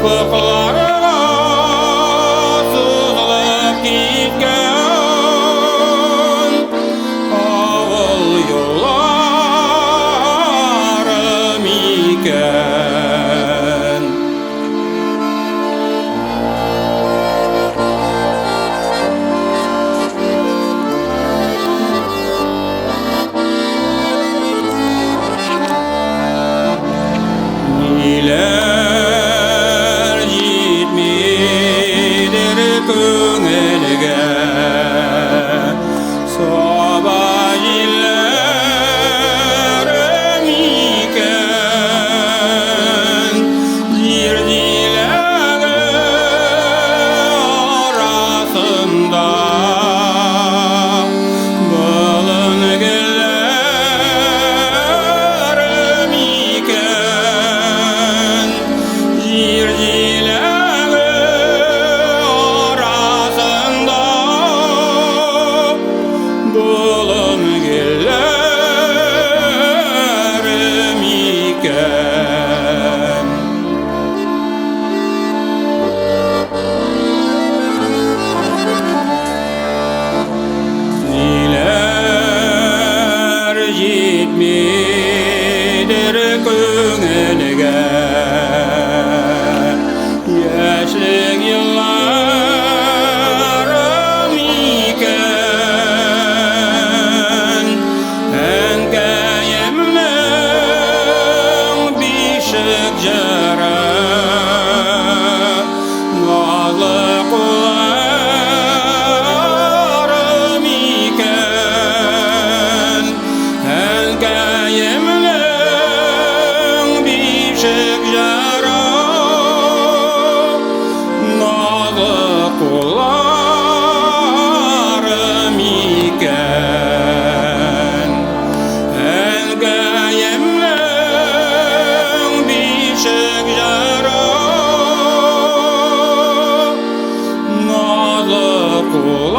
ufuklara sızılıp gitken avul yollarım iken. Neler yetmeder көңілге соба еллерім екен. Зерделері арасында білінгілерім екен. Зерделері арасында білінгілерім екен. Neler yetmeder көңілге яшьлек елларым екен. Әнкәемнең бишек жыры назлы кулларым екен. Әнкәемнең бишек жыры назлы кулларым екен. Әнкәемнең бишек жыры назлы кулларым